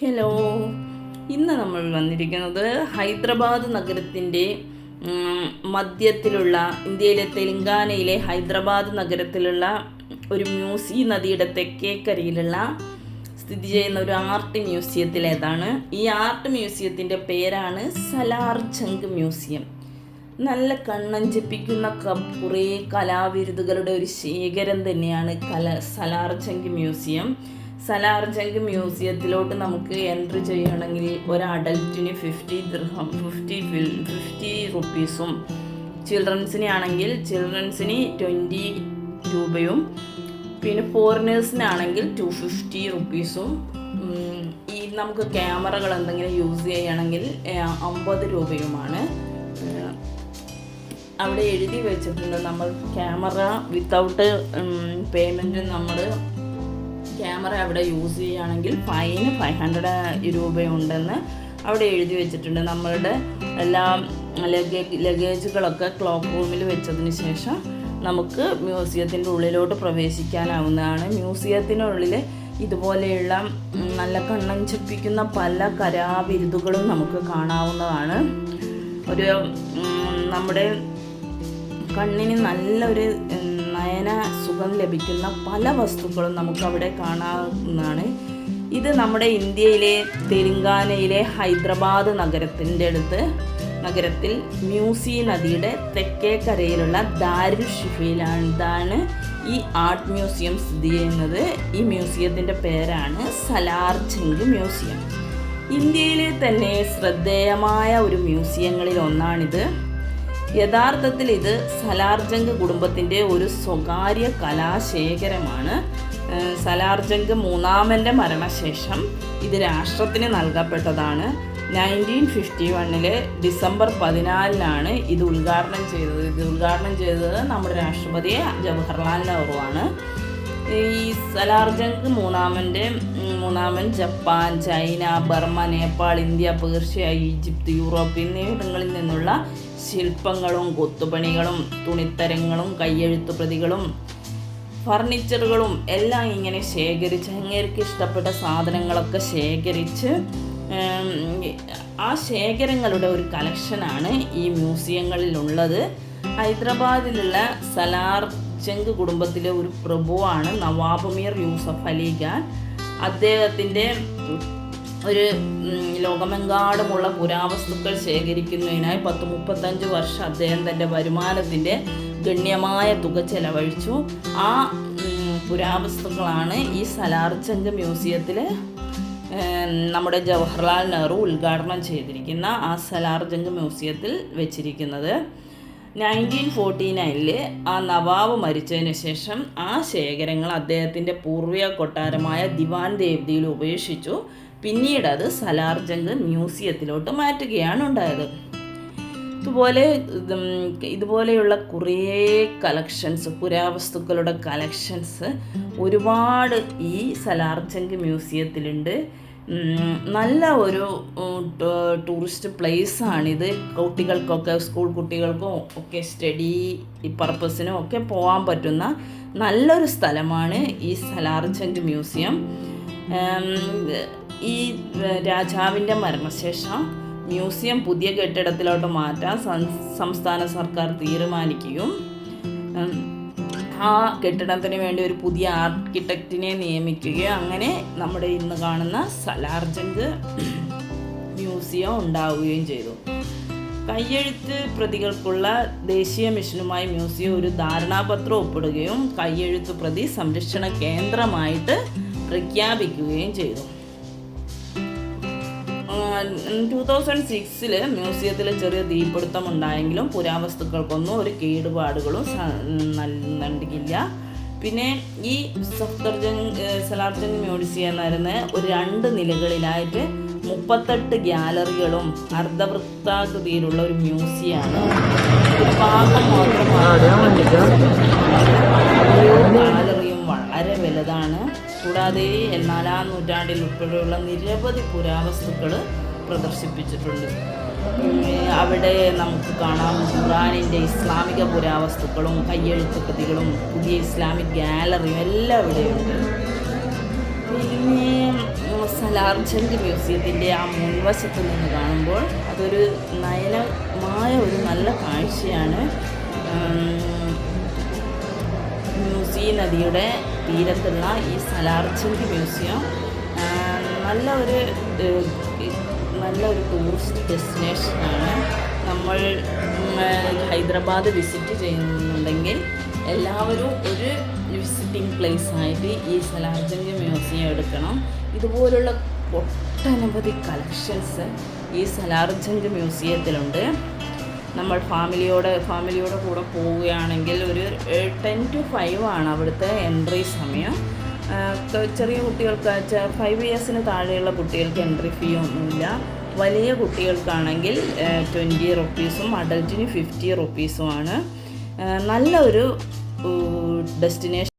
Hello, ഇന്ന് നമ്മൾ വന്നിരിക്കുന്നത് ഹൈദരാബാദ് നഗരത്തിൻ്റെ മധ്യത്തിലുള്ള ഇന്ത്യയിലെ തെലങ്കാനയിലെ ഹൈദരാബാദ് നഗരത്തിലുള്ള ഒരു നദിയുടെ തെക്കേക്കരയിലുള്ള സ്ഥിതി ചെയ്യുന്ന ഒരു ആർട്ട് മ്യൂസിയത്തിലേതാണ്. ഈ ആർട്ട് മ്യൂസിയത്തിൻ്റെ പേരാണ് സലാർ ജംഗ് മ്യൂസിയം. നല്ല കണ്ണഞ്ചിപ്പിക്കുന്ന കുറേ കലാവിരുതുകളുടെ ഒരു ശേഖരം തന്നെയാണ് സലാർ ജംഗ് മ്യൂസിയം. സലാർ ജംഗ് മ്യൂസിയത്തിലോട്ട് നമുക്ക് എൻട്രി ചെയ്യണമെങ്കിൽ ഒരു അഡൽറ്റിന് 50 റുപ്പീസും ചിൽഡ്രൻസിന് ആണെങ്കിൽ ചിൽഡ്രൻസിന് 20 രൂപയും പിന്നെ ഫോറിനേഴ്സിനാണെങ്കിൽ 250 റുപ്പീസും ഈ നമുക്ക് ക്യാമറകൾ എന്തെങ്കിലും യൂസ് ചെയ്യണമെങ്കിൽ 50 രൂപയുമാണ്. അവിടെ എഴുതി വെച്ചിട്ടുണ്ട് നമ്മൾ ക്യാമറ വിത്തൗട്ട് പേയ്മെൻറ്റ് നമ്മൾ ക്യാമറ അവിടെ യൂസ് ചെയ്യുകയാണെങ്കിൽ ഫൈന് 500 രൂപയുണ്ടെന്ന് അവിടെ എഴുതി വെച്ചിട്ടുണ്ട്. നമ്മളുടെ എല്ലാ ലഗേജുകളൊക്കെ ക്ലോക്ക് റൂമിൽ വെച്ചതിന് ശേഷം നമുക്ക് മ്യൂസിയത്തിൻ്റെ ഉള്ളിലോട്ട് പ്രവേശിക്കാനാവുന്നതാണ്. മ്യൂസിയത്തിനുള്ളിൽ ഇതുപോലെയുള്ള നല്ല കണ്ണഞ്ചിപ്പിക്കുന്ന പല കലാവിരുതുകളും നമുക്ക് കാണാവുന്നതാണ്. ഒരു നമ്മുടെ കണ്ണിന് നല്ലൊരു നയന സുഖം ലഭിക്കുന്ന പല വസ്തുക്കളും നമുക്കവിടെ കാണാവുന്നതാണ്. ഇത് നമ്മുടെ ഇന്ത്യയിലെ തെലങ്കാനയിലെ ഹൈദരാബാദ് നഗരത്തിൽ മ്യൂസി നദിയുടെ തെക്കേക്കരയിലുള്ള ദാരുൽ ഷിഫയിലാണ് ഈ ആർട്ട് മ്യൂസിയം സ്ഥിതി ചെയ്യുന്നത്. ഈ മ്യൂസിയത്തിൻ്റെ പേരാണ് സലാർ ജംഗ് മ്യൂസിയം. ഇന്ത്യയിലെ തന്നെ ശ്രദ്ധേയമായ ഒരു മ്യൂസിയങ്ങളിൽ ഒന്നാണിത്. യഥാർത്ഥത്തിൽ ഇത് സലാർ ജംഗ് കുടുംബത്തിൻ്റെ ഒരു സ്വകാര്യ കലാശേഖരമാണ്. സലാർ ജംഗ് മൂന്നാമൻ്റെ മരണശേഷം ഇത് രാഷ്ട്രത്തിന് നൽകപ്പെട്ടതാണ്. 1951 ഡിസംബർ 14 ഇത് ഉദ്ഘാടനം ചെയ്തത് നമ്മുടെ രാഷ്ട്രപതി ജവഹർലാൽ നെഹ്റു ആണ്. ഈ സലാർ ജംഗ് മൂന്നാമൻ Japan, China, Burma, Nepal, India, Persia, Egypt, Europe എന്നിവിടങ്ങളിൽ നിന്നുള്ള ശില്പങ്ങളും കൊത്തുപണികളും തുണിത്തരങ്ങളും കയ്യെഴുത്തു പ്രതികളും ഫർണിച്ചറുകളും എല്ലാം ഇങ്ങനെ ശേഖരിച്ച് അങ്ങേർക്ക് ഇഷ്ടപ്പെട്ട സാധനങ്ങളൊക്കെ ശേഖരിച്ച് ആ ശേഖരങ്ങളുടെ ഒരു കളക്ഷനാണ് ഈ മ്യൂസിയങ്ങളിലുള്ളത്. ഹൈദരാബാദിലുള്ള സലാർ ജംഗ് കുടുംബത്തിലെ ഒരു പ്രഭുവാണ് നവാബ് മീർ യൂസഫ് അലി ഖാൻ. അദ്ദേഹത്തിൻ്റെ ഒരു ലോകമെമ്പാടുമുള്ള പുരാവസ്തുക്കൾ ശേഖരിക്കുന്നതിനായി 35 വർഷം അദ്ദേഹം തൻ്റെ വരുമാനത്തിൻ്റെ ഗണ്യമായ തുക ചെലവഴിച്ചു. ആ പുരാവസ്തുക്കളാണ് ഈ സലാർ ജംഗ് മ്യൂസിയത്തിൽ നമ്മുടെ ജവഹർലാൽ നെഹ്റു ഉദ്ഘാടനം ചെയ്തിരിക്കുന്ന ആ സലാർ ജംഗ് മ്യൂസിയത്തിൽ വെച്ചിരിക്കുന്നത്. 1949 ആ നവാബ് മരിച്ചതിന് ശേഷം ആ ശേഖരങ്ങൾ അദ്ദേഹത്തിൻ്റെ പൂർവിക കൊട്ടാരമായ ദിവാൻ ദേവ്ദിയിൽ ഉപേക്ഷിച്ചു. പിന്നീട് അത് സലാർ ജംഗ് മ്യൂസിയത്തിലോട്ട് മാറ്റുകയാണ് ഉണ്ടായത്. ഇതുപോലെയുള്ള കുറേ കളക്ഷൻസ്, പുരാവസ്തുക്കളുടെ കളക്ഷൻസ് ഒരുപാട് ഈ സലാർ ജംഗ് മ്യൂസിയത്തിലുണ്ട്. നല്ല ഒരു ടൂറിസ്റ്റ് പ്ലേസാണിത്. കുട്ടികൾക്കൊക്കെ, സ്കൂൾ കുട്ടികൾക്കും ഒക്കെ സ്റ്റഡി പർപ്പസിനും ഒക്കെ പോകാൻ പറ്റുന്ന നല്ലൊരു സ്ഥലമാണ് ഈ സലാർ ജംഗ് മ്യൂസിയം. ഈ രാജാവിൻ്റെ മരണശേഷം മ്യൂസിയം പുതിയ കെട്ടിടത്തിലോട്ട് മാറ്റാൻ സംസ്ഥാന സർക്കാർ തീരുമാനിക്കുകയും ആ കെട്ടിടത്തിന് വേണ്ടി ഒരു പുതിയ ആർക്കിടെക്റ്റിനെ നിയമിക്കുകയും അങ്ങനെ നമ്മുടെ ഇന്ന് കാണുന്ന സലാർ ജംഗ് മ്യൂസിയം ഉണ്ടാവുകയും ചെയ്തു. കയ്യെഴുത്ത് പ്രതികൾക്കുള്ള ദേശീയ മിഷനുമായി മ്യൂസിയം ഒരു ധാരണാപത്രം ഒപ്പിടുകയും കയ്യെഴുത്ത് പ്രതി സംരക്ഷണ കേന്ദ്രമായിട്ട് പ്രഖ്യാപിക്കുകയും ചെയ്തു. 2006 മ്യൂസിയത്തിൽ ചെറിയ തീപിടുത്തം ഉണ്ടായെങ്കിലും പുരാവസ്തുക്കൾക്കൊന്നും ഒരു കേടുപാടുകളും നൽകില്ല. പിന്നെ ഈ സലാർ ജംഗ് മ്യൂസിയം എന്ന് പറയുന്നത് ഒരു 2 നിലകളിലായിട്ട് 38 ഗ്യാലറികളും അർദ്ധവൃത്താകൃതിയിലുള്ള ഒരു മ്യൂസിയമാണ്. ഒരു ഭാഗം മാത്രമാണ് ഗാലറിയും വളരെ വലുതാണ്. കൂടാതെ 4-ാം നൂറ്റാണ്ടിൽ ഉൾപ്പെടെയുള്ള നിരവധി പുരാവസ്തുക്കൾ പ്രദർശിപ്പിച്ചിട്ടുണ്ട്. അവിടെ നമുക്ക് കാണാം ഖുറാനിൻ്റെ ഇസ്ലാമിക പുരാവസ്തുക്കളും കയ്യെഴുത്ത് കൃതികളും പുതിയ ഇസ്ലാമിക് ഗാലറിയും എല്ലാം ഇവിടെയുണ്ട്. പിന്നെ സലാർജംഗ് മ്യൂസിയത്തിൻ്റെ ആ മുൻവശത്ത് നിന്ന് കാണുമ്പോൾ അതൊരു നയനമായ ഒരു നല്ല കാഴ്ചയാണ്. മ്യൂസി നദിയുടെ തീരത്തുള്ള ഈ സലാർജംഗ് മ്യൂസിയം നല്ലൊരു ടൂറിസ്റ്റ് ഡെസ്റ്റിനേഷനാണ്. നമ്മൾ ഹൈദരാബാദ് വിസിറ്റ് ചെയ്യുന്നുണ്ടെങ്കിൽ എല്ലാവരും ഒരു വിസിറ്റിംഗ് പ്ലേസ് ആയിട്ട് ഈ സലാർജംഗ് മ്യൂസിയം എടുക്കണം. ഇതുപോലുള്ള ഒട്ടനവധി കളക്ഷൻസ് ഈ സലാർജംഗ് മ്യൂസിയത്തിലുണ്ട്. നമ്മൾ ഫാമിലിയോടെ കൂടെ പോവുകയാണെങ്കിൽ ഒരു 10 to 5 ആണ് അവിടുത്തെ എൻട്രി സമയം. ചെറിയ കുട്ടികൾക്ക് 5 yearsന് താഴെയുള്ള കുട്ടികൾക്ക് എൻട്രി ഫീ ഒന്നുമില്ല. വലിയ കുട്ടികൾക്കാണെങ്കിൽ 20 rupeesഉം അഡൽറ്റിന് 50 rupeesഉമാണ്. നല്ലൊരു ഡെസ്റ്റിനേഷൻ